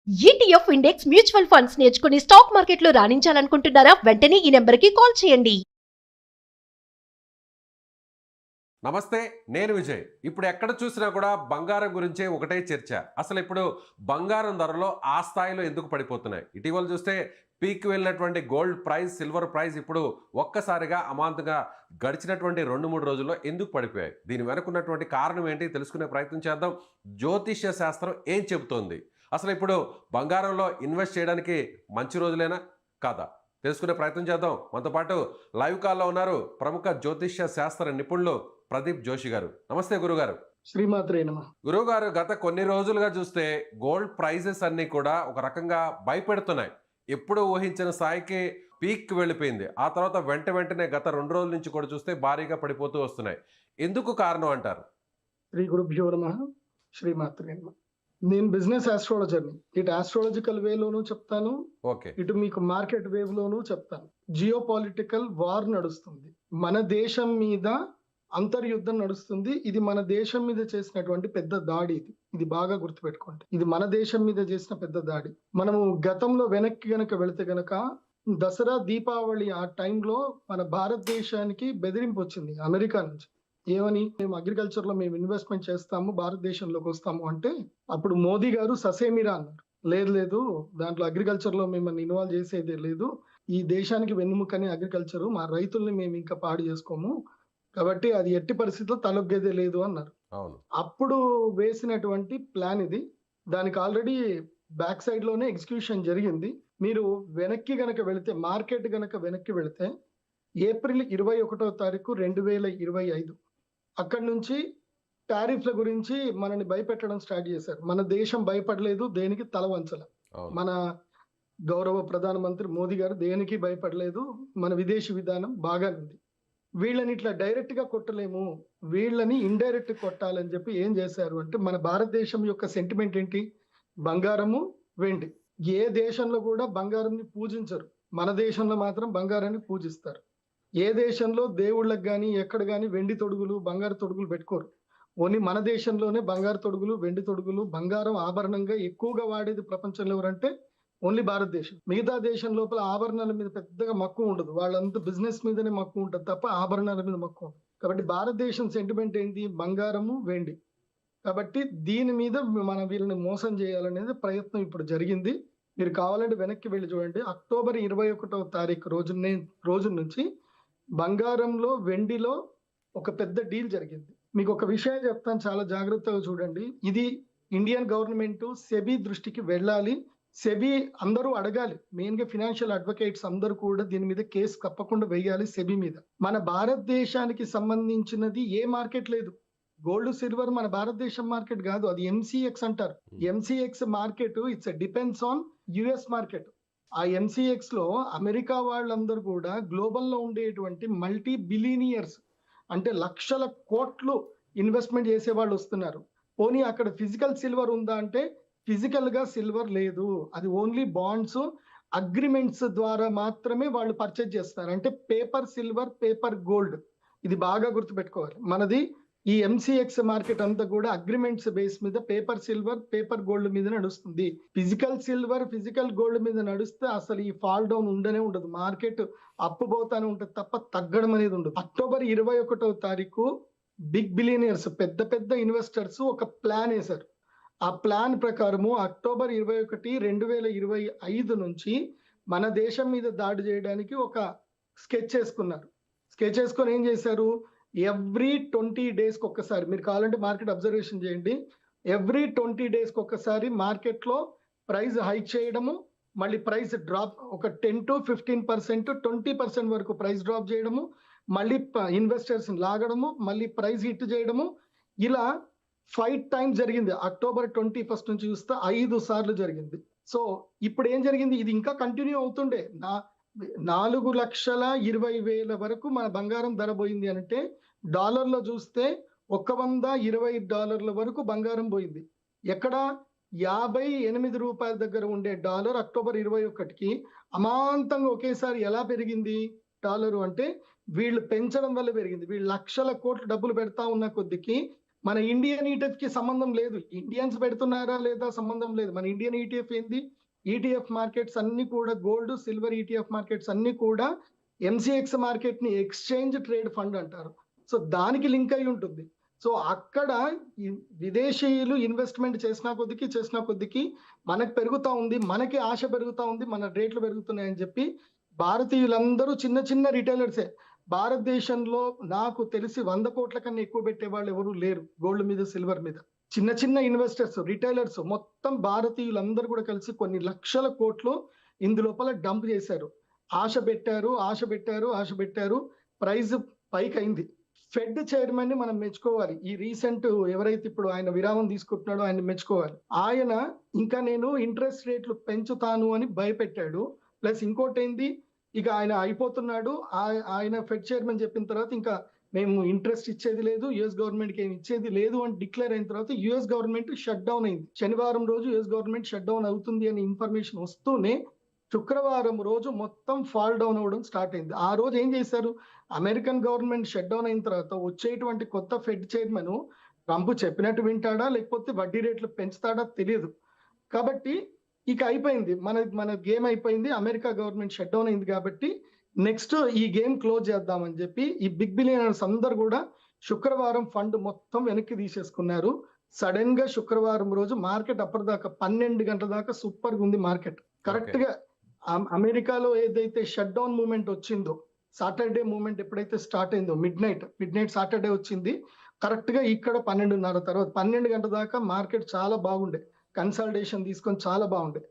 ETF index mutual funds నేర్చుకుని stock మార్కెట్లో రాణించాలనుకుంటున్నారా? వెంటనే ఈ నెంబర్కి కాల్ చేయండి. నమస్తే, నేను విజయ్. ఇప్పుడు ఎక్కడ చూసినా కూడా బంగారం గురించే ఒకటే చర్చ. అసలు ఇప్పుడు బంగారం ధరలో ఆ స్థాయిలో ఎందుకు పడిపోతున్నాయి? ఇటీవల చూస్తే పీక్ వెళ్ళినటువంటి గోల్డ్ ప్రైస్, సిల్వర్ ప్రైస్ ఇప్పుడు ఒక్కసారిగా అమాంతంగా గడిచినటువంటి 2-3 రోజుల్లో ఎందుకు పడిపోయాయి? దీని వెనుకున్నటువంటి కారణం ఏంటి తెలుసుకునే ప్రయత్నం చేద్దాం. జ్యోతిష్య శాస్త్రం ఏం చెబుతోంది? అసలు ఇప్పుడు బంగారంలో ఇన్వెస్ట్ చేయడానికి మంచి రోజులేనా కాదా తెలుసుకునే ప్రయత్నం చేద్దాం. మనతో పాటు లైవ్ కాల్లో ఉన్నారు ప్రముఖ జ్యోతిష్య శాస్త్ర నిపుణులు ప్రదీప్ జోషి గారు. నమస్తే గురుగారు. శ్రీమాత్రే నమః. గురుగారు, గత కొన్ని రోజులుగా చూస్తే గోల్డ్ ప్రైజెస్ అన్నీ కూడా ఒక రకంగా భయపెడుతున్నాయి. ఎప్పుడు ఊహించిన స్థాయికి పీక్ వెళ్ళిపోయింది. ఆ తర్వాత వెంటనే గత 2 రోజుల నుంచి కూడా చూస్తే భారీగా పడిపోతూ వస్తున్నాయి. ఎందుకు కారణం అంటారు? శ్రీ గురుభ్యో నమః. శ్రీమాత్రే నమః. నేను బిజినెస్ ఆస్ట్రాలజర్ని. ఇటు ఆస్ట్రాలజికల్ వేలోనూ చెప్తాను, ఓకే. ఇటు మీకు మార్కెట్ వేవ్ లోనూ చెప్తాను. జియో పొలిటికల్ వార్ నడుస్తుంది, మన దేశం మీద అంతర్యుద్ధం నడుస్తుంది. ఇది మన దేశం మీద చేసినటువంటి పెద్ద దాడి. ఇది బాగా గుర్తుపెట్టుకోండి. ఇది మన దేశం మీద చేసిన పెద్ద దాడి. మనము గతంలో వెనక్కి గనక వెళితే గనక దసరా దీపావళి ఆ టైంలో మన భారతదేశానికి బెదిరింపు వచ్చింది అమెరికా నుంచి. ఏమని? మేము అగ్రికల్చర్ లో మేము ఇన్వెస్ట్మెంట్ చేస్తాము, భారతదేశంలోకి వస్తాము అంటే అప్పుడు మోదీ గారు ససేమిరా అన్నారు. లేదు, దాంట్లో అగ్రికల్చర్ లో మిమ్మల్ని ఇన్వాల్వ్ చేసేదే లేదు. ఈ దేశానికి వెన్నుముకని అగ్రికల్చర్, మా రైతుల్ని మేము ఇంకా పాడు చేసుకోము, కాబట్టి అది ఎట్టి పరిస్థితుల్లో తలొగ్గేదే లేదు అన్నారు. అప్పుడు వేసినటువంటి ప్లాన్ ఇది. దానికి ఆల్రెడీ బ్యాక్ సైడ్ లోనే ఎగ్జిక్యూషన్ జరిగింది. మీరు వెనక్కి గనక వెళితే, మార్కెట్ గనక వెనక్కి వెళితే ఏప్రిల్ 21వ తారీఖు 2025 అక్కడి నుంచి టారిఫ్ల గురించి మనని భయపెట్టడం స్టార్ట్ చేశారు. మన దేశం భయపడలేదు, దేనికి తల వంచల. మన గౌరవ ప్రధానమంత్రి మోదీ గారు దేనికి భయపడలేదు. మన విదేశీ విధానం బాగానుంది. వీళ్ళని ఇట్లా డైరెక్ట్ గా కొట్టలేము, వీళ్ళని ఇండైరెక్ట్ కొట్టాలని చెప్పి ఏం చేశారు అంటే, మన భారతదేశం యొక్క సెంటిమెంట్ ఏంటి? బంగారము, వెండి. ఏ దేశంలో కూడా బంగారంని పూజించరు, మన దేశంలో మాత్రం బంగారాన్ని పూజిస్తారు. ఏ దేశంలో దేవుళ్ళకి కానీ ఎక్కడ కానీ వెండి తొడుగులు, బంగారు తొడుగులు పెట్టుకోరు. ఓన్లీ మన దేశంలోనే బంగారు తొడుగులు, వెండి తొడుగులు, బంగారం ఆభరణంగా ఎక్కువగా వాడేది ప్రపంచంలో ఎవరంటే ఓన్లీ భారతదేశం. మిగతా దేశం లోపల ఆభరణాల మీద పెద్దగా మక్కువ ఉండదు, వాళ్ళంతా బిజినెస్ మీదనే మక్కువ ఉంటుంది తప్ప ఆభరణాల మీద మక్కువ ఉండదు. కాబట్టి భారతదేశం సెంటిమెంట్ ఏంటి? బంగారము, వెండి. కాబట్టి దీని మీద మన వీళ్ళని మోసం చేయాలనేది ప్రయత్నం ఇప్పుడు జరిగింది. మీరు కావాలంటే వెనక్కి వెళ్ళి చూడండి. అక్టోబర్ 21వ తారీఖు రోజు నుంచి బంగారంలో, వెండిలో ఒక పెద్ద డీల్ జరిగింది. మీకు ఒక విషయం చెప్తాను, చాలా జాగ్రత్తగా చూడండి. ఇది ఇండియన్ గవర్నమెంట్ సెబీ దృష్టికి వెళ్ళాలి. సెబీ అందరూ అడగాలి. మెయిన్ గా ఫినాన్షియల్ అడ్వకేట్స్ అందరూ కూడా దీని మీద కేసు తప్పకుండా వేయాలి సెబీ మీద. మన భారతదేశానికి సంబంధించినది ఏ మార్కెట్ లేదు. గోల్డ్, సిల్వర్ మన భారతదేశం మార్కెట్ కాదు, అది ఎంసీఎక్స్ అంటారు. MCX market it's depends on US market. ఆ ఎంసీఎక్స్ లో అమెరికా వాళ్ళందరూ కూడా గ్లోబల్ లో ఉండేటువంటి మల్టీ బిలియనియర్స్, అంటే లక్షల కోట్లు ఇన్వెస్ట్మెంట్ చేసే వాళ్ళు వస్తున్నారు. పోనీ అక్కడ ఫిజికల్ సిల్వర్ ఉందా అంటే ఫిజికల్ గా సిల్వర్ లేదు. అది ఓన్లీ బాండ్స్, అగ్రిమెంట్స్ ద్వారా మాత్రమే వాళ్ళు పర్చేజ్ చేస్తారు. అంటే పేపర్ సిల్వర్, పేపర్ గోల్డ్. ఇది బాగా గుర్తుపెట్టుకోవాలి. మనది ఈ ఎంసీఎక్స్ మార్కెట్ అంతా కూడా అగ్రిమెంట్స్ బేస్ మీద పేపర్ సిల్వర్, పేపర్ గోల్డ్ మీద నడుస్తుంది. ఫిజికల్ సిల్వర్, ఫిజికల్ గోల్డ్ మీద నడుస్తే అసలు ఈ ఫాల్ డౌన్ ఉండనే ఉండదు. మార్కెట్ అప్పు పోతానే ఉంటుంది తప్ప తగ్గడం అనేది ఉండదు. అక్టోబర్ 21వ తారీఖు బిగ్ బిలియనియర్స్, పెద్ద పెద్ద ఇన్వెస్టర్స్ ఒక ప్లాన్ వేశారు. ఆ ప్లాన్ ప్రకారము అక్టోబర్ 21, 2025 నుంచి మన దేశం మీద దాడి చేయడానికి ఒక స్కెచ్ వేసుకున్నారు. స్కెచ్ వేసుకొని ఏం చేశారు? ఎవ్రీ 20 డేస్కి ఒక్కసారి, మీరు కావాలంటే మార్కెట్ అబ్జర్వేషన్ చేయండి, ఎవ్రీ 20 డేస్కి ఒక్కసారి మార్కెట్లో ప్రైస్ హైక్ చేయడము, మళ్ళీ ప్రైస్ డ్రాప్, ఒక 10 to 15%, 20% వరకు ప్రైస్ డ్రాప్ చేయడము, మళ్ళీ ఇన్వెస్టర్స్ లాగడము, మళ్ళీ ప్రైస్ హిట్ చేయడము. ఇలా 5 times జరిగింది. అక్టోబర్ 21 నుంచి చూస్తే 5 సార్లు జరిగింది. సో ఇప్పుడు ఏం జరిగింది? ఇది ఇంకా కంటిన్యూ అవుతుండే. 4,20,000 వరకు మన బంగారం ధర పోయింది అంటే, డాలర్లో చూస్తే $120 వరకు బంగారం పోయింది. ఎక్కడ? 58 రూపాయల దగ్గర ఉండే డాలర్ అక్టోబర్ 21కి అమాంతంగా ఒకేసారి ఎలా పెరిగింది డాలరు అంటే, వీళ్ళు పెంచడం వల్ల పెరిగింది. వీళ్ళు లక్షల కోట్లు డబ్బులు పెడతా ఉన్న కొద్దికి మన ఇండియన్ ఈటీఎఫ్ కి సంబంధం లేదు. ఇండియన్స్ పెడుతున్నారా లేదా సంబంధం లేదు. మన ఇండియన్ ఈటీఎఫ్ ఏంది? ఈటీఎఫ్ మార్కెట్స్ అన్ని కూడా గోల్డ్, సిల్వర్ ఈటీఎఫ్ మార్కెట్స్ అన్ని కూడా ఎంసీఎక్స్ మార్కెట్ ని ఎక్స్చేంజ్ ట్రేడ్ ఫండ్ అంటారు. సో దానికి లింక్ అయి ఉంటుంది. సో అక్కడ విదేశీయులు ఇన్వెస్ట్మెంట్ చేసిన కొద్దికి మనకు పెరుగుతా ఉంది, మనకి ఆశ పెరుగుతా ఉంది, మన రేట్లు పెరుగుతున్నాయని చెప్పి భారతీయులందరూ చిన్న చిన్న రిటైలర్సే. భారతదేశంలో నాకు తెలిసి 100 కోట్ల కన్నా ఎక్కువ పెట్టే వాళ్ళు ఎవరు లేరు గోల్డ్ మీద, సిల్వర్ మీద. చిన్న చిన్న ఇన్వెస్టర్స్, రిటైలర్స్ మొత్తం భారతీయులందరూ కూడా కలిసి కొన్ని లక్షల కోట్లు ఇందులోపల డంప్ చేశారు. ఆశ పెట్టారు, ప్రైస్ పైకి అయింది. ఫెడ్ చైర్మన్ ని మనం మెచ్చుకోవాలి. ఈ రీసెంట్ ఎవరైతే ఇప్పుడు ఆయన విరామం తీసుకుంటున్నాడో ఆయన మెచ్చుకోవాలి. ఆయన ఇంకా నేను ఇంట్రెస్ట్ రేట్లు పెంచుతాను అని భయపెట్టాడు. ప్లస్ ఇంకోటి ఏంది, ఇక ఆయన అయిపోతున్నాడు. ఆయన ఫెడ్ చైర్మన్ చెప్పిన తర్వాత ఇంకా మేము ఇంట్రెస్ట్ ఇచ్చేది లేదు, యుఎస్ గవర్నమెంట్ కి ఏమి ఇచ్చేది లేదు అని డిక్లేర్ అయిన తర్వాత యుఎస్ గవర్నమెంట్ షట్ డౌన్ అయింది. శనివారం రోజు యుఎస్ గవర్నమెంట్ షట్ డౌన్ అవుతుంది అనే ఇన్ఫర్మేషన్ వస్తూనే శుక్రవారం రోజు మొత్తం ఫాల్ డౌన్ అవ్వడం స్టార్ట్ అయింది. ఆ రోజు ఏం చేశారు, అమెరికన్ గవర్నమెంట్ షట్ డౌన్ అయిన తర్వాత వచ్చేటువంటి కొత్త ఫెడ్ చైర్మన్ ట్రంప్ చెప్పినట్టు వింటాడా లేకపోతే వడ్డీ రేట్లు పెంచుతాడా తెలియదు. కాబట్టి ఇక అయిపోయింది, మన గేమ్ అయిపోయింది. అమెరికా గవర్నమెంట్ షట్ డౌన్ అయింది కాబట్టి నెక్స్ట్ ఈ గేమ్ క్లోజ్ చేద్దామని చెప్పి ఈ బిగ్ బిలియనర్స్ అందరు కూడా శుక్రవారం ఫండ్ మొత్తం వెనక్కి తీసేసుకున్నారు. సడన్ గా శుక్రవారం రోజు మార్కెట్ అప్పటిదాకా 12 గంటల దాకా సూపర్ గా ఉంది మార్కెట్. కరెక్ట్ గా అమెరికాలో ఏదైతే షట్ డౌన్ మూమెంట్ వచ్చిందో, సాటర్డే మూమెంట్ ఎప్పుడైతే స్టార్ట్ అయిందో, మిడ్ నైట్ సాటర్డే వచ్చింది. కరెక్ట్ గా ఇక్కడ 12:30 తర్వాత 12 గంటల దాకా మార్కెట్ చాలా బాగుండే, కన్సల్టేషన్ తీసుకొని చాలా బాగుండే.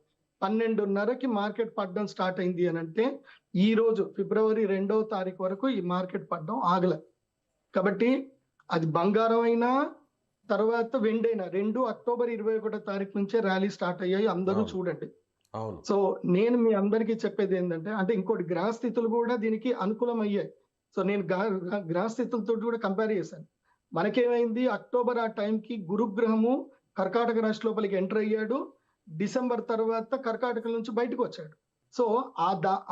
12:30కి మార్కెట్ పడడం స్టార్ట్ అయింది అని అంటే ఈ రోజు ఫిబ్రవరి 2వ తారీఖు వరకు ఈ మార్కెట్ పడడం ఆగలే. కాబట్టి అది బంగారం అయినా తర్వాత వెండి అయినా రెండు అక్టోబర్ 21వ తారీఖు నుంచే ర్యాలీ స్టార్ట్ అయ్యాయి. అందరూ చూడండి. సో నేను మీ అందరికీ చెప్పేది ఏంటంటే, అంటే ఇంకోటి గ్రహస్థితులు కూడా దీనికి అనుకూలం అయ్యాయి. సో నేను గ్రహస్థితులతో కూడా కంపేర్ చేశాను. మనకేమైంది, అక్టోబర్ ఆ టైంకి గురుగ్రహము కర్కాటక రాశి లోపలికి ఎంటర్ అయ్యాడు. డిసెంబర్ తర్వాత కర్కాటక నుంచి బయటకు వచ్చాడు. సో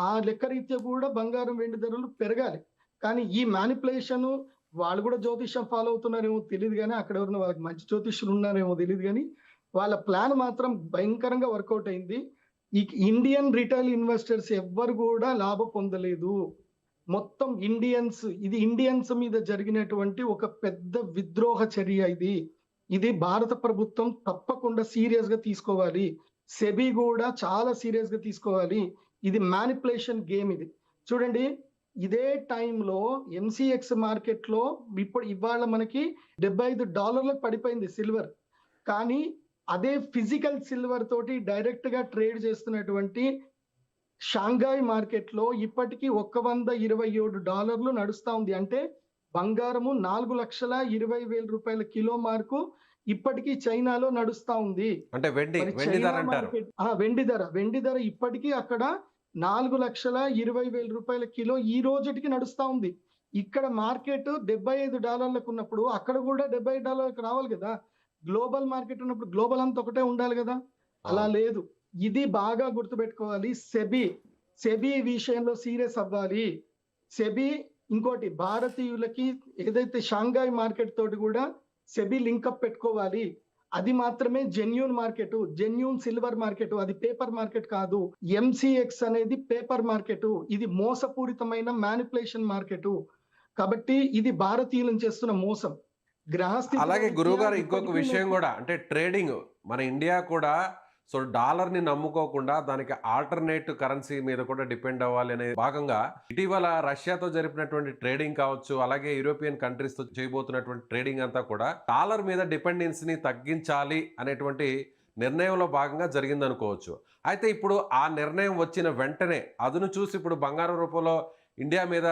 ఆ లెక్క రీత్యా కూడా బంగారం వెండి ధరలు పెరగాలి. కానీ ఈ మ్యానిపులేషన్ వాళ్ళు కూడా జ్యోతిష్యం ఫాలో అవుతున్నారేమో తెలియదు, కానీ అక్కడ ఎవరైనా వాళ్ళకి మంచి జ్యోతిష్యులు ఉన్నారేమో తెలియదు, కానీ వాళ్ళ ప్లాన్ మాత్రం భయంకరంగా వర్కౌట్ అయింది. ఈ ఇండియన్ రిటైల్ ఇన్వెస్టర్స్ ఎవ్వరు కూడా లాభం పొందలేదు. మొత్తం ఇది ఇండియన్స్ మీద జరిగినటువంటి ఒక పెద్ద విద్రోహ చర్య. ఇది భారత ప్రభుత్వం తప్పకుండా సీరియస్ గా తీసుకోవాలి. సెబీ కూడా చాలా సీరియస్ గా తీసుకోవాలి. ఇది మ్యానిపులేషన్ గేమ్. ఇది చూడండి, ఇదే టైంలో ఎంసీఎక్స్ మార్కెట్ లో ఇవాళ మనకి $75 పడిపోయింది సిల్వర్. కానీ అదే ఫిజికల్ సిల్వర్ తోటి డైరెక్ట్ గా ట్రేడ్ చేస్తున్నటువంటి షాంఘాయ్ మార్కెట్ లో ఇప్పటికీ $127 నడుస్తా ఉంది. అంటే బంగారము 4,20,000 కిలో మార్కు ఇప్పటికీ చైనాలో నడుస్తా ఉంది. అంటే వెండి ధర ఇప్పటికీ అక్కడ 4,20,000 కిలో ఈ రోజుకి నడుస్తా ఉంది. ఇక్కడ మార్కెట్ $75 ఉన్నప్పుడు అక్కడ కూడా $70 రావాలి కదా. గ్లోబల్ మార్కెట్ ఉన్నప్పుడు గ్లోబల్ అంతా ఒకటే ఉండాలి కదా, అలా లేదు. ఇది బాగా గుర్తుపెట్టుకోవాలి. సెబీ విషయంలో సీరియస్ అవ్వాలి. సెబీ ఇంకోటి భారతీయులకి ఏదైతే షాంఘాయ్ మార్కెట్ తోటి కూడా సెబీ లింకప్ పెట్టుకోవాలి. అది మాత్రమే genuine market, genuine silver market, అది పేపర్ మార్కెట్ కాదు. ఎంసీఎక్స్ అనేది పేపర్ మార్కెట్, ఇది మోసపూరితమైన మ్యానిపులేషన్ మార్కెట్. కాబట్టి ఇది భారతీయులను చేస్తున్న మోసం. అలాగే గురువు గారు ఇంకొక విషయం కూడా, అంటే ట్రేడింగ్ మన ఇండియా కూడా సో డాలర్ ని నమ్ముకోకుండా దానికి ఆల్టర్నేట్ కరెన్సీ మీద కూడా డిపెండ్ అవ్వాలి అనే భాగంగా ఇటీవల రష్యాతో జరిపినటువంటి ట్రేడింగ్ కావచ్చు, అలాగే యూరోపియన్ కంట్రీస్ తో చేయబోతున్నటువంటి ట్రేడింగ్ అంతా కూడా డాలర్ మీద డిపెండెన్సీని తగ్గించాలి అనేటువంటి నిర్ణయంలో భాగంగా జరిగింది అనుకోవచ్చు. అయితే ఇప్పుడు ఆ నిర్ణయం వచ్చిన వెంటనే అదును చూసి ఇప్పుడు బంగారం రూపంలో ఇండియా మీద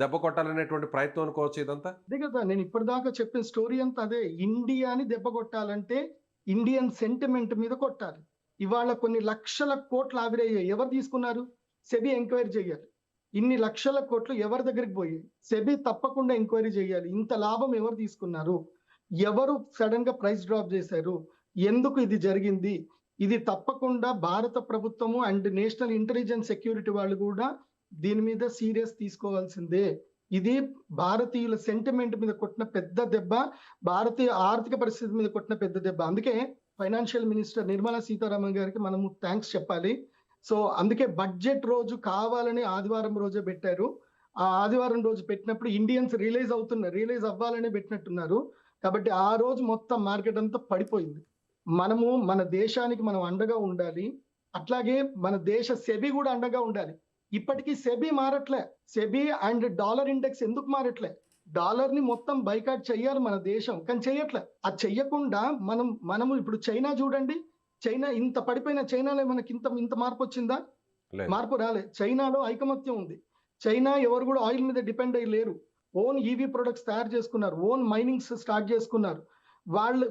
దెబ్బ కొట్టాలనేటువంటి ప్రయత్నం అనుకోవచ్చు ఇదంతా. అదే కదా నేను ఇప్పటిదాకా చెప్పిన స్టోరీ అంతా అదే. ఇండియాని దెబ్బ కొట్టాలంటే ఇండియన్ సెంటిమెంట్ మీద కొట్టాలి. ఇవాళ కొన్ని లక్షల కోట్లు ఆవిరయ్యాయి. ఎవరు తీసుకున్నారు? సెబీ ఎంక్వైరీ చేయాలి. ఇన్ని లక్షల కోట్లు ఎవరి దగ్గరికి పోయాయి? సెబీ తప్పకుండా ఎంక్వైరీ చేయాలి. ఇంత లాభం ఎవరు తీసుకున్నారు? ఎవరు సడన్ గా ప్రైస్ డ్రాప్ చేశారు? ఎందుకు ఇది జరిగింది? ఇది తప్పకుండా భారత ప్రభుత్వము అండ్ నేషనల్ ఇంటెలిజెన్స్ సెక్యూరిటీ వాళ్ళు కూడా దీని మీద సీరియస్ తీసుకోవాల్సిందే. ఇది భారతీయుల సెంటిమెంట్ మీద కొట్టిన పెద్ద దెబ్బ, భారతీయ ఆర్థిక పరిస్థితి మీద కొట్టిన పెద్ద దెబ్బ. అందుకే ఫైనాన్షియల్ మినిస్టర్ నిర్మలా సీతారామన్ గారికి మనము థ్యాంక్స్ చెప్పాలి. సో అందుకే బడ్జెట్ రోజు కావాలని ఆదివారం రోజే పెట్టారు. ఆ ఆదివారం రోజు పెట్టినప్పుడు ఇండియన్స్ రియలైజ్ అవ్వాలని పెట్టినట్టున్నారు. కాబట్టి ఆ రోజు మొత్తం మార్కెట్ అంతా పడిపోయింది. మనము మన దేశానికి మనం అండగా ఉండాలి. అట్లాగే మన దేశ సెబీ కూడా అండగా ఉండాలి. ఇప్పటికీ సెబీ మారట్లే. సెబీ అండ్ డాలర్ ఇండెక్స్ ఎందుకు మారట్లే? డాలర్ ని మొత్తం బైకాట్ చెయ్యాలి మన దేశం, కానీ చెయ్యట్లే. అది చెయ్యకుండా మనము ఇప్పుడు చైనా చూడండి, చైనా ఇంత పడిపోయిన చైనాలో మనకి ఇంత మార్పు వచ్చిందా? లేదు. మార్పు రాలే. చైనాలో ఐకమత్యం ఉంది. చైనా ఎవరు కూడా ఆయిల్ మీద డిపెండ్ అయ్యి లేరు. ఓన్ ఈవీ ప్రొడక్ట్స్ తయారు చేసుకున్నారు, ఓన్ మైనింగ్స్ స్టార్ట్ చేసుకున్నారు.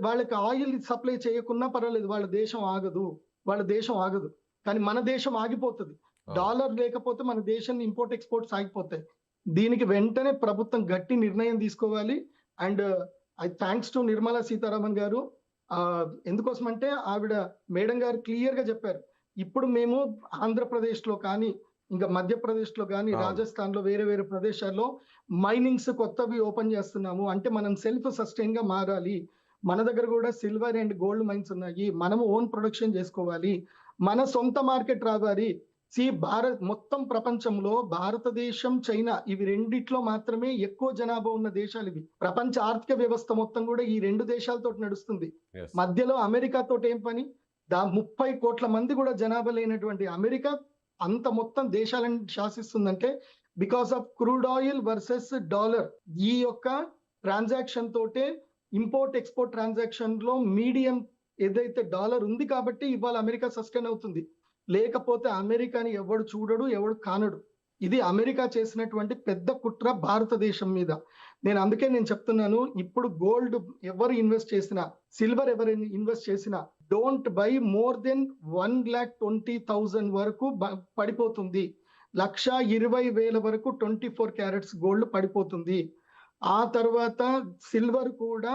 వాళ్ళకి ఆయిల్ సప్లై చేయకున్నా పర్వాలేదు, వాళ్ళ దేశం ఆగదు. కానీ మన దేశం ఆగిపోతుంది. డాలర్ లేకపోతే మన దేశం ఇంపోర్ట్ ఎక్స్పోర్ట్స్ ఆగిపోతాయి. దీనికి వెంటనే ప్రభుత్వం గట్టి నిర్ణయం తీసుకోవాలి. And I thanks to Nirmala Sitharaman గారు. ఎందుకోసం అంటే ఆవిడ మేడం గారు క్లియర్ గా చెప్పారు, ఇప్పుడు మేము ఆంధ్రప్రదేశ్ లో కానీ, ఇంకా మధ్యప్రదేశ్ లో కానీ, రాజస్థాన్ లో వేరే ప్రదేశాల్లో మైనింగ్స్ కొత్తవి ఓపెన్ చేస్తున్నాము. అంటే మనం సెల్ఫ్ సస్టైన్ గా మారాలి. మన దగ్గర కూడా సిల్వర్ అండ్ గోల్డ్ మైన్స్ ఉన్నాయి. మనము ఓన్ ప్రొడక్షన్ చేసుకోవాలి. మన సొంత మార్కెట్ రావాలి. మొత్తం ప్రపంచంలో భారతదేశం, చైనా ఇవి రెండిట్లో మాత్రమే ఎక్కువ జనాభా ఉన్న దేశాలు ఇవి. ప్రపంచ ఆర్థిక వ్యవస్థ మొత్తం కూడా ఈ రెండు దేశాలతో నడుస్తుంది. మధ్యలో అమెరికా తోటి ఏం పని? 30 కోట్ల మంది కూడా జనాభా లేనటువంటి అమెరికా అంత మొత్తం దేశాలను శాసిస్తుందంటే because of crude oil versus dollar. ఈ యొక్క ట్రాన్సాక్షన్ తోటే ఇంపోర్ట్ ఎక్స్పోర్ట్ ట్రాన్సాక్షన్ లో మీడియం ఏదైతే డాలర్ ఉంది కాబట్టి ఇవాళ అమెరికా సస్టైన్ అవుతుంది. లేకపోతే అమెరికాని ఎవడు చూడడు, ఎవడు కానడు. ఇది అమెరికా చేసినటువంటి పెద్ద కుట్ర భారతదేశం మీద. అందుకే నేను చెప్తున్నాను, ఇప్పుడు గోల్డ్ ఎవరు ఇన్వెస్ట్ చేసినా, సిల్వర్ ఎవరు ఇన్వెస్ట్ చేసినా, డోంట్ బై మోర్ దెన్ 1,20,000 వరకు పడిపోతుంది. 1,20,000 వరకు 24 క్యారెట్స్ గోల్డ్ పడిపోతుంది. ఆ తర్వాత సిల్వర్ కూడా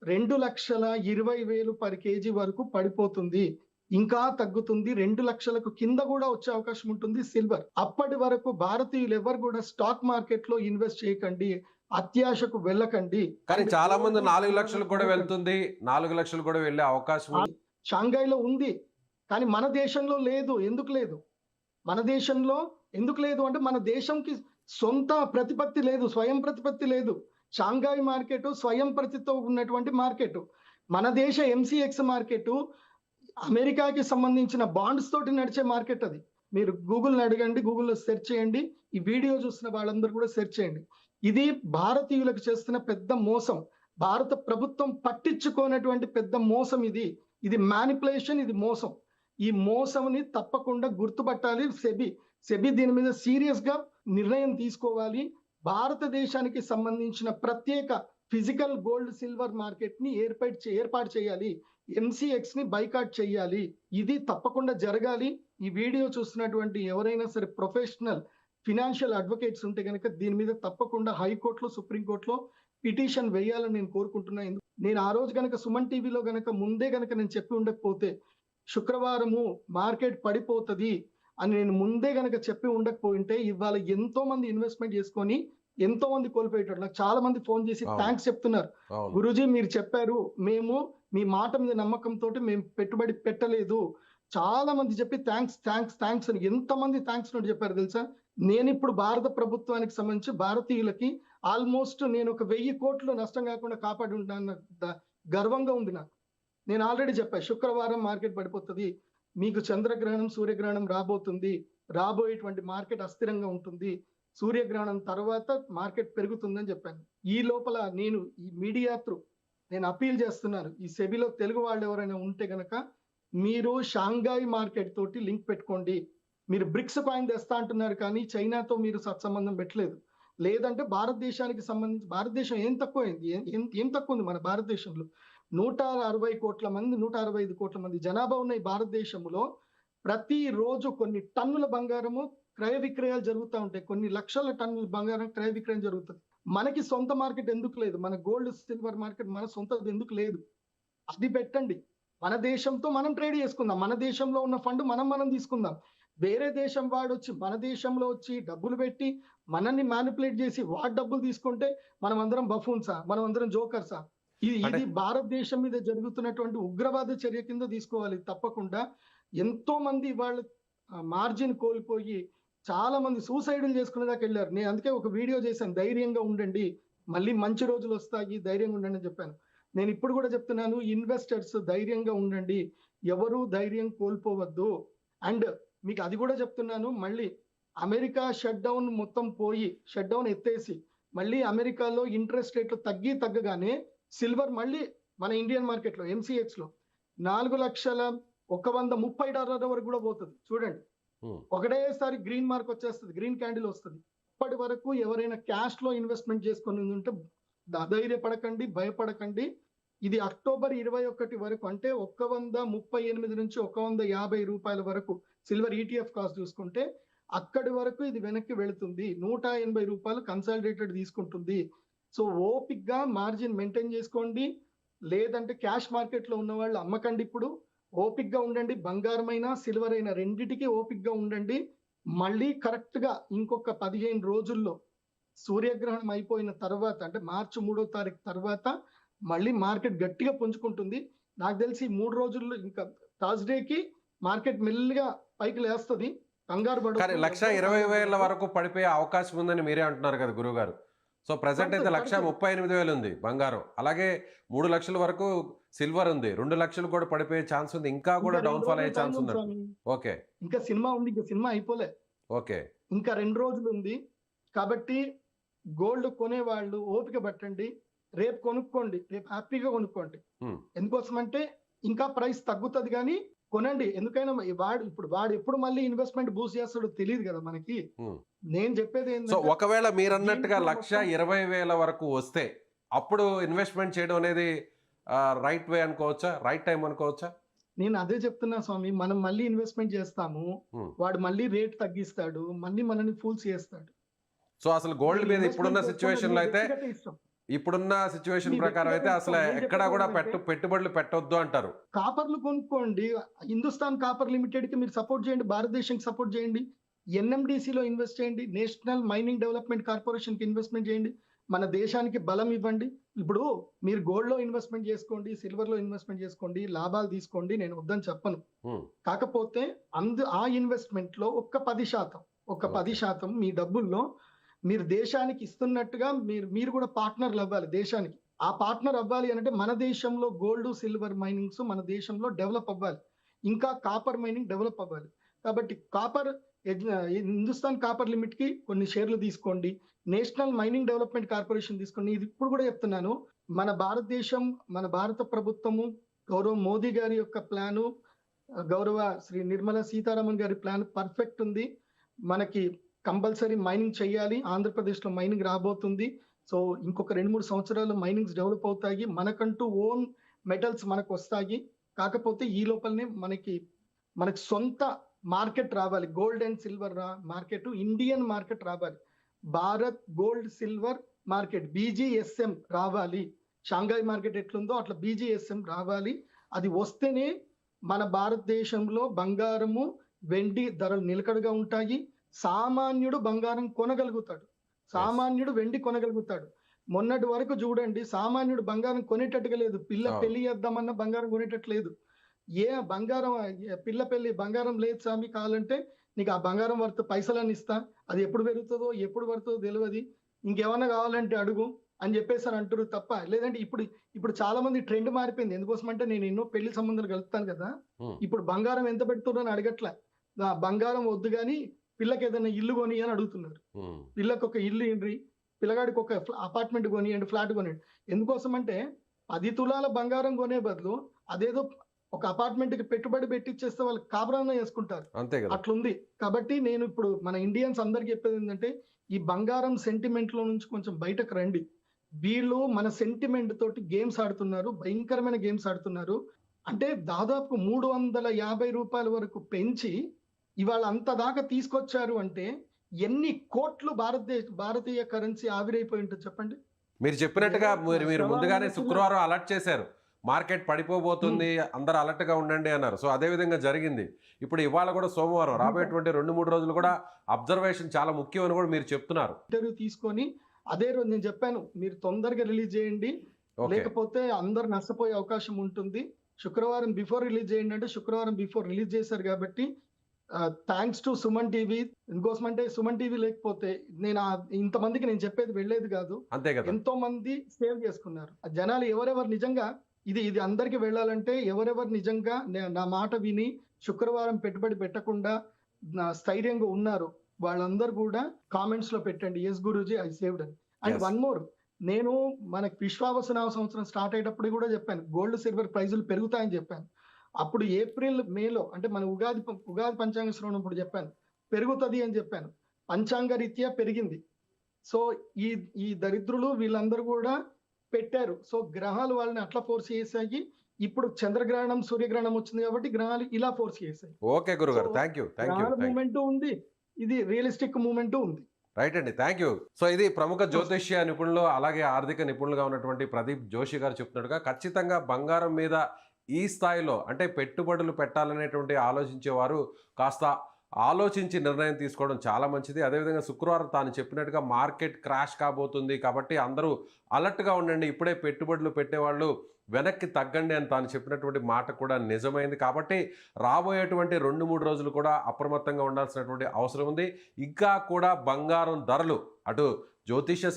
2,20,000 పర్ కేజీ వరకు పడిపోతుంది. ఇంకా తగ్గుతుంది. 2 లక్షలకు కింద కూడా వచ్చే అవకాశం ఉంటుంది సిల్వర్. అప్పటి వరకు భారతీయులు ఎవరు కూడా స్టాక్ మార్కెట్ లో ఇన్వెస్ట్ చేయకండి, అత్యాశకు వెళ్ళకండి. కానీ చాలా మంది 4 లక్షలు కూడా వెళ్తుంది, 4 లక్షలు కూడా వెళ్ళే అవకాశం ఉంది. షాంఘైలో ఉంది, కానీ మన దేశంలో లేదు. ఎందుకు లేదు? మన దేశంలో ఎందుకు లేదు అంటే మన దేశంకి సొంత ప్రతిపత్తి లేదు, స్వయం ప్రతిపత్తి లేదు. షాంఘై మార్కెట్ స్వయం ప్రతితో ఉన్నటువంటి మార్కెట్. మన దేశ ఎంసీఎక్స్ మార్కెట్ అమెరికాకి సంబంధించిన బాండ్స్ తోటి నడిచే మార్కెట్. అది మీరు గూగుల్ని అడగండి, గూగుల్లో సెర్చ్ చేయండి, ఈ వీడియో చూస్తున్న వాళ్ళందరూ కూడా సెర్చ్ చేయండి. ఇది భారతీయులకు చేస్తున్న పెద్ద మోసం. భారత ప్రభుత్వం పట్టించుకోనటువంటి పెద్ద మోసం ఇది మ్యానిపులేషన్, ఇది మోసం. ఈ మోసంని తప్పకుండా గుర్తుపట్టాలి. సెబీ దీని మీద సీరియస్ గా నిర్ణయం తీసుకోవాలి. భారతదేశానికి సంబంధించిన ప్రత్యేక ఫిజికల్ గోల్డ్ సిల్వర్ మార్కెట్ ని ఏర్పాటు చేయాలి. ఎంసీఎక్స్ ని బైకాట్ చేయాలి. ఇది తప్పకుండా జరగాలి. ఈ వీడియో చూస్తున్నటువంటి ఎవరైనా సరే ప్రొఫెషనల్ ఫినాన్షియల్ అడ్వకేట్స్ ఉంటే కనుక దీని మీద తప్పకుండా హైకోర్టులో, సుప్రీంకోర్టులో పిటిషన్ వేయాలని నేను కోరుకుంటున్నాను. నేను ఆ రోజు కనుక సుమన్ టీవీలో ముందే నేను చెప్పి ఉండకపోతే, శుక్రవారము మార్కెట్ పడిపోతుంది అని నేను ముందే చెప్పి ఉండకపోయింటే ఇవాళ ఎంతో మంది ఇన్వెస్ట్మెంట్ చేసుకొని ఎంతో మంది కోల్పోయేటట్టు. నాకు చాలా మంది ఫోన్ చేసి థ్యాంక్స్ చెప్తున్నారు. గురూజీ మీరు చెప్పారు, మేము మీ మాట మీద నమ్మకంతో మేము పెట్టుబడి పెట్టలేదు. చాలా మంది చెప్పి థ్యాంక్స్ అని ఎంతమంది థ్యాంక్స్ నోటి చెప్పారు తెలుసా? నేను ఇప్పుడు భారత ప్రభుత్వానికి సంబంధించి భారతీయులకి ఆల్మోస్ట్ నేను 1,000 కోట్లు నష్టం కాకుండా కాపాడి ఉంటాను. గర్వంగా ఉంది నాకు. నేను ఆల్రెడీ చెప్పా, శుక్రవారం మార్కెట్ పడిపోతుంది, మీకు చంద్రగ్రహణం, సూర్యగ్రహణం రాబోతుంది, రాబోయేటువంటి మార్కెట్ అస్థిరంగా ఉంటుంది, సూర్యగ్రహణం తర్వాత మార్కెట్ పెరుగుతుందని చెప్పాను. ఈ లోపల నేను ఈ మీడియా త్రూ నేను అపీల్ చేస్తున్నాను, ఈ సెబీలో తెలుగు వాళ్ళు ఎవరైనా ఉంటే గనక మీరు షాంఘై మార్కెట్ తోటి లింక్ పెట్టుకోండి. మీరు బ్రిక్స్ కాయిన్ తెస్తా అంటున్నారు కానీ చైనాతో మీరు సత్సంబంధం పెట్టలేదు. లేదంటే భారతదేశానికి సంబంధించి భారతదేశం ఏం తక్కువ ఉంది? మన భారతదేశంలో 160 కోట్ల మంది, 165 కోట్ల మంది జనాభా ఉన్న ఈ భారతదేశంలో ప్రతిరోజు కొన్ని టన్నుల బంగారము క్రయ విక్రయాలు జరుగుతూ ఉంటాయి. కొన్ని లక్షల టన్నుల బంగారం క్రయ విక్రయం జరుగుతుంది. మనకి సొంత మార్కెట్ ఎందుకు లేదు? మన గోల్డ్ సిల్వర్ మార్కెట్ మన సొంతది ఎందుకు లేదు? అది పెట్టండి. మన దేశంతో మనం ట్రేడ్ చేసుకుందాం. మన దేశంలో ఉన్న ఫండ్ మనం తీసుకుందాం. వేరే దేశం వాడు వచ్చి మన దేశంలో వచ్చి డబ్బులు పెట్టి మనల్ని మ్యానిపులేట్ చేసి వాడు డబ్బులు తీసుకుంటే మనం అందరం బఫూన్సా, మనం అందరం జోకర్సా? ఇది అంటే భారతదేశం మీద జరుగుతున్నటువంటి ఉగ్రవాద చర్య కింద తీసుకోవాలి తప్పకుండా. ఎంతో మంది వాళ్ళు మార్జిన్ కోల్పోయి చాలా మంది సూసైడ్లు చేసుకునే దాకా వెళ్ళారు. నేను అందుకే ఒక వీడియో చేశాను, ధైర్యంగా ఉండండి, మళ్ళీ మంచి రోజులు వస్తాయి, ధైర్యంగా ఉండండి అని చెప్పాను. నేను ఇప్పుడు కూడా చెప్తున్నాను, ఇన్వెస్టర్స్ ధైర్యంగా ఉండండి, ఎవరు ధైర్యం కోల్పోవద్దు. అండ్ మీకు అది కూడా చెప్తున్నాను, మళ్ళీ అమెరికా షట్ డౌన్ మొత్తం పోయి, షట్ డౌన్ ఎత్తేసి మళ్ళీ అమెరికాలో ఇంట్రెస్ట్ రేట్లు తగ్గగానే సిల్వర్ మళ్ళీ మన ఇండియన్ మార్కెట్లో MCX లో $4,130 వరకు కూడా పోతుంది. చూడండి, ఒకటేసారి గ్రీన్ మార్క్ వచ్చేస్తుంది, గ్రీన్ క్యాండిల్ వస్తుంది. ఇప్పటి వరకు ఎవరైనా క్యాష్ లో ఇన్వెస్ట్మెంట్ చేసుకొని ఉంటే ధైర్యపడకండి, భయపడకండి. ఇది అక్టోబర్ 21 వరకు, అంటే 138 నుంచి 150 రూపాయల వరకు సిల్వర్ ETF కాస్ట్ చూసుకుంటే అక్కడి వరకు ఇది వెనక్కి వెళుతుంది. 180 రూపాయలు కన్సాలిడేటెడ్ తీసుకుంటుంది. సో ఓపిక్ గా మార్జిన్ మెయింటైన్ చేసుకోండి, లేదంటే క్యాష్ మార్కెట్ లో ఉన్న వాళ్ళు అమ్మకండి. ఇప్పుడు ఓపిక్ గా ఉండండి, బంగారం అయినా సిల్వర్ అయినా రెండిటికి ఓపిక్ గా ఉండండి. మళ్ళీ కరెక్ట్ గా ఇంకొక 15 రోజుల్లో సూర్యగ్రహణం అయిపోయిన తర్వాత, అంటే మార్చి 3వ తారీఖు తర్వాత మళ్ళీ మార్కెట్ గట్టిగా పుంజుకుంటుంది. నాకు తెలిసి 3 రోజుల్లో ఇంకా థర్స్డేకి మార్కెట్ మెల్లిగా పైకి లేస్తుంది. కంగారు పడ, కానీ 1,20,000 వరకు పడిపోయే అవకాశం ఉందని మీరే అంటున్నారు కదా గురువు గారు. సో ప్రెసెంట్ అయితే 1,38,000 ఉంది బంగారం, అలాగే 3 లక్షల వరకు సిల్వర్ ఉంది, 2 లక్షలు కూడా పడిపోయే ఛాన్స్ ఉంది, ఇంకా కూడా డౌన్ ఫాల్ అయ్యే ఛాన్స్ ఉంది. ఓకే, ఇంకా సినిమా ఉంది, ఇంకా సినిమా అయిపోలే. ఓకే, ఇంకా 2 రోజులు ఉంది. కాబట్టి గోల్డ్ కొనే వాళ్ళు ఓపిక పట్టండి, రేపు కొనుక్కోండి, రేపు హ్యాపీగా కొనుక్కోండి. ఎందుకోసం అంటే ఇంకా ప్రైస్ తగ్గుతుంది, కానీ కొనండి. ఎందుకైనా వాడు ఎప్పుడు మళ్ళీ ఇన్వెస్ట్మెంట్ బూస్ట్ చేస్తాడో తెలియదు కదా మనకి. నేను చెప్పేది సో ఒకవేళ మీరు అన్నట్టుగా 1,20,000 వరకు వస్తే అప్పుడు ఇన్వెస్ట్మెంట్ చేయడం అనేది రైట్ వే అనుకోవచ్చా, రైట్ టైం అనుకోవచ్చా? నేను అదే చెప్తున్నా స్వామి, మనం మళ్ళీ ఇన్వెస్ట్మెంట్ చేస్తాము, వాడు మళ్ళీ రేట్ తగ్గిస్తాడు, మళ్ళీ మనల్ని ఫూల్స్ చేస్తాడు. సో అసలు గోల్డ్ మీద ఇప్పుడున్న సిచ్యువేషన్ లో అయితే, ఇప్పుడున్న సిచ్యువేషన్ ప్రకారం అయితే అసలు ఎక్కడా కూడా పెట్టుబడులు పెట్టొద్దు అంటారు. కాపర్లు కొనుక్కోండి, హిందుస్థాన్ కాపర్ లిమిటెడ్ కి మీరు సపోర్ట్ చేయండి, భారతదేశానికి సపోర్ట్ చేయండి, NMDC లో ఇన్వెస్ట్ చేయండి, నేషనల్ మైనింగ్ డెవలప్మెంట్ కార్పొరేషన్ కి ఇన్వెస్ట్మెంట్ చేయండి, మన దేశానికి బలం ఇవ్వండి. ఇప్పుడు మీరు గోల్డ్ లో ఇన్వెస్ట్మెంట్ చేసుకోండి, సిల్వర్ లో ఇన్వెస్ట్మెంట్ చేసుకోండి, లాభాలు తీసుకోండి, నేను వద్దని చెప్పను. కాకపోతే ఆ ఇన్వెస్ట్మెంట్ లో ఒక 10% మీ డబ్బుల్లో మీరు దేశానికి ఇస్తున్నట్టుగా మీరు కూడా పార్ట్నర్లు అవ్వాలి దేశానికి. ఆ పార్ట్నర్ అవ్వాలి అంటే మన దేశంలో గోల్డ్ సిల్వర్ మైనింగ్స్ మన దేశంలో డెవలప్ అవ్వాలి, ఇంకా కాపర్ మైనింగ్ డెవలప్ అవ్వాలి. కాబట్టి హిందుస్థాన్ కాపర్ లిమిట్ కి కొన్ని షేర్లు తీసుకోండి, నేషనల్ మైనింగ్ డెవలప్మెంట్ కార్పొరేషన్ తీసుకోండి. ఇది ఇప్పుడు కూడా చెప్తున్నాను, మన భారతదేశం, మన భారత ప్రభుత్వము, గౌరవ మోదీ గారి యొక్క ప్లాను, గౌరవ శ్రీ నిర్మలా సీతారామన్ గారి ప్లాన్ పర్ఫెక్ట్ ఉంది. మనకి కంపల్సరీ మైనింగ్ చేయాలి, ఆంధ్రప్రదేశ్ లో మైనింగ్ రాబోతుంది. సో ఇంకొక 2-3 సంవత్సరాలు మైనింగ్స్ డెవలప్ అవుతాయి, మనకంటూ ఓన్ మెటల్స్ మనకు వస్తాయి. కాకపోతే ఈ లోపలనే మనకి సొంత మార్కెట్ రావాలి, gold and silver market, Indian market రావాలి, Bharat gold silver market BGSM రావాలి. షాంఘాయ్ మార్కెట్ ఎట్లుందో అట్లా BGSM రావాలి. అది వస్తేనే మన భారతదేశంలో బంగారము వెండి ధరలు నిలకడగా ఉంటాయి, సామాన్యుడు బంగారం కొనగలుగుతాడు, సామాన్యుడు వెండి కొనగలుగుతాడు. మొన్నటి వరకు చూడండి, సామాన్యుడు బంగారం కొనేటట్టుగా లేదు, పెళ్లి చేద్దామన్నా బంగారం కొనేటట్టు లేదు. బంగారం పిల్ల పెళ్లి బంగారం లేదు స్వామి, కావాలంటే నీకు ఆ బంగారం వర్త్ పైసలని ఇస్తా, అది ఎప్పుడు పెరుగుతుందో ఎప్పుడు పడుతుందో తెలియదు, ఇంకేమన్నా కావాలంటే అడుగు అని చెప్పేసి అంటారు తప్ప. లేదంటే ఇప్పుడు చాలా మంది ట్రెండ్ మారిపోయింది. ఎందుకోసం అంటే నేను ఎన్నో పెళ్లి సంబంధాలు కలుపుతాను కదా, ఇప్పుడు బంగారం ఎంత పెడుతున్నారు అని అడగట్లే, బంగారం వద్దు కానీ పిల్లకి ఏదైనా ఇల్లు కొని అని అడుగుతున్నారు. పిల్లకి ఒక ఇల్లు ఏంటి, పిల్లగాడికి ఒక అపార్ట్మెంట్ కొనియండి, ఫ్లాట్ కొనియండి. ఎందుకోసం అంటే 10 తులాల బంగారం కొనే బదులు అదేదో ఒక అపార్ట్మెంట్ కి పెట్టుబడి పెట్టిచ్చేస్తే వాళ్ళు కాపురాన్న చేసుకుంటారు, అట్లుంది. కాబట్టి నేను ఇప్పుడు మన ఇండియన్స్ అందరికి చెప్పేది ఏంటంటే, ఈ బంగారం సెంటిమెంట్ లో నుంచి కొంచెం బయటకు రండి. వీళ్ళు మన సెంటిమెంట్ తోటి గేమ్స్ ఆడుతున్నారు, భయంకరమైన గేమ్స్ ఆడుతున్నారు. అంటే దాదాపు 350 రూపాయల వరకు పెంచి ఇవాళ అంత దాకా తీసుకొచ్చారు అంటే ఎన్ని కోట్లు భారతీయ కరెన్సీ ఆవిరైపోయి ఉంటుంది చెప్పండి. మీరు చెప్పినట్టుగా మీరు ముందుగానే శుక్రవారం అలర్ట్ చేశారు, మార్కెట్ పడిపోబోతుంది, అందరూ అలర్ట్ గా ఉండండి అన్నారు. సో అదే విధంగా జరిగింది. ఇప్పుడు ఇవాళ కూడా సోమవారం, రాబోయేటువంటి 2-3 రోజులు కూడా అబ్జర్వేషన్ చాలా ముఖ్యం అని కూడా మీరు చెప్తున్నారు. ఇంటర్వ్యూ తీసుకొని అదే రోజు నేను చెప్పాను, మీరు తొందరగా రిలీజ్ చేయండి, ఓకే, లేకపోతే అందరు నష్టపోయే అవకాశం ఉంటుంది. శుక్రవారం బిఫోర్ రిలీజ్ చేయండి అంటే శుక్రవారం బిఫోర్ రిలీజ్ చేశారు. కాబట్టి థ్యాంక్స్ టు సుమన్ టీవీ. ఇంకోసం అంటే సుమన్ టీవీ లేకపోతే నేను ఇంతమందికి నేను చెప్పేది వెళ్ళేది కాదు. అంతే కదా. ఎంతో మంది సేవ్ చేసుకున్నారు. ఆ జనాలు ఎవరెవరు నిజంగా ఇది అందరికి వెళ్ళాలంటే ఎవరెవరు నిజంగా నా మాట విని శుక్రవారం పెట్టుబడి పెట్టకుండా స్థైర్యంగా ఉన్నారు వాళ్ళందరూ కూడా కామెంట్స్ లో పెట్టండి, ఎస్ గురూజీ ఐ సేవ్డ్ అని. And Yes. వన్ మోర్, నేను మనకి విశ్వావసనామ సంవత్సరం స్టార్ట్ అయ్యేటప్పుడు కూడా చెప్పాను గోల్డ్ సిల్వర్ ప్రైజులు పెరుగుతాయని చెప్పాను. అప్పుడు ఏప్రిల్ మేలో అంటే మన ఉగాది పంచాంగ శ్రవణం ఇప్పుడు చెప్పాను పెరుగుతుంది అని చెప్పాను. పంచాంగ రీత్యా పెరిగింది. సో ఈ దరిద్రులు వీళ్ళందరూ కూడా పెట్టారు. సో గ్రహాలు వాళ్ళని అట్లా ఫోర్స్ చేసాయి. ఇప్పుడు చంద్రగ్రహణం సూర్యగ్రహణం వచ్చింది కాబట్టి గ్రహాలు ఇలా ఫోర్స్ చేసాయి. ఓకే గురుగారు, So, థ్యాంక్ యూ. గ్రహాల మూమెంట్ ఉంది, ఇది రియలిస్టిక్ మూమెంట్ ఉంది. రైట్ అండి, థ్యాంక్ యూ. సో ఇది ప్రముఖ జ్యోతిష్య నిపుణులు అలాగే ఆర్థిక నిపుణులుగా ఉన్నటువంటి ప్రదీప్ జోషి గారు చెప్తున్నట్టుగా ఖచ్చితంగా బంగారం మీద ఈ స్థాయిలో అంటే పెట్టుబడులు పెట్టాలనేటువంటి ఆలోచించేవారు కాస్త ఆలోచించి నిర్ణయం తీసుకోవడం చాలా మంచిది. అదేవిధంగా శుక్రవారం తాను చెప్పినట్టుగా మార్కెట్ క్రాష్ కాబోతుంది కాబట్టి అందరూ అలర్ట్గా ఉండండి, ఇప్పుడే పెట్టుబడులు పెట్టేవాళ్ళు వెనక్కి తగ్గండి అని తాను చెప్పినటువంటి మాట కూడా నిజమైంది. కాబట్టి రాబోయేటువంటి 2-3 రోజులు కూడా అప్రమత్తంగా ఉండాల్సినటువంటి అవసరం ఉంది. ఇంకా కూడా బంగారం ధరలు అటు జ్యోతిష్య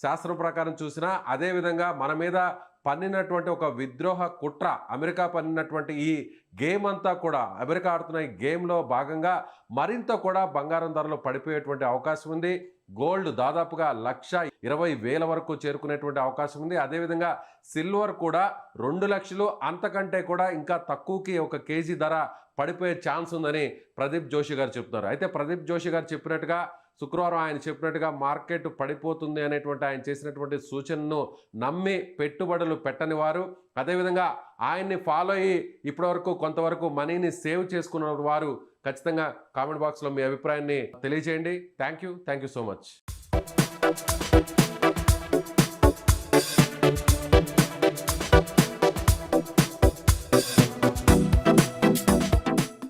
శాస్త్రం ప్రకారం చూసినా అదేవిధంగా మన మీద పన్నినటువంటి ఒక విద్రోహ కుట్ర, అమెరికా పన్నినటువంటి ఈ గేమ్ అంతా కూడా, అమెరికా ఆడుతున్న ఈ గేమ్లో భాగంగా మరింత కూడా బంగారం ధరలు పడిపోయేటువంటి అవకాశం ఉంది. గోల్డ్ దాదాపుగా 1,20,000 వరకు చేరుకునేటువంటి అవకాశం ఉంది. అదేవిధంగా సిల్వర్ కూడా 2 లక్షలు అంతకంటే కూడా ఇంకా తక్కువకి ఒక కేజీ ధర పడిపోయే ఛాన్స్ ఉందని ప్రదీప్ జోషి గారు చెప్తున్నారు. అయితే ప్రదీప్ జోషి గారు చెప్పినట్టుగా శుక్రవారం ఆయన చెప్పినట్టుగా మార్కెట్ పడిపోతుంది అనేటువంటి ఆయన చేసినటువంటి సూచనను నమ్మి పెట్టుబడులు పెట్టని వారు, అదేవిధంగా ఆయన్ని ఫాలో అయ్యి ఇప్పటివరకు కొంతవరకు మనీని సేవ్ చేసుకున్న వారు ఖచ్చితంగా కామెంట్ బాక్స్లో మీ అభిప్రాయాన్ని తెలియజేయండి. Thank you so much.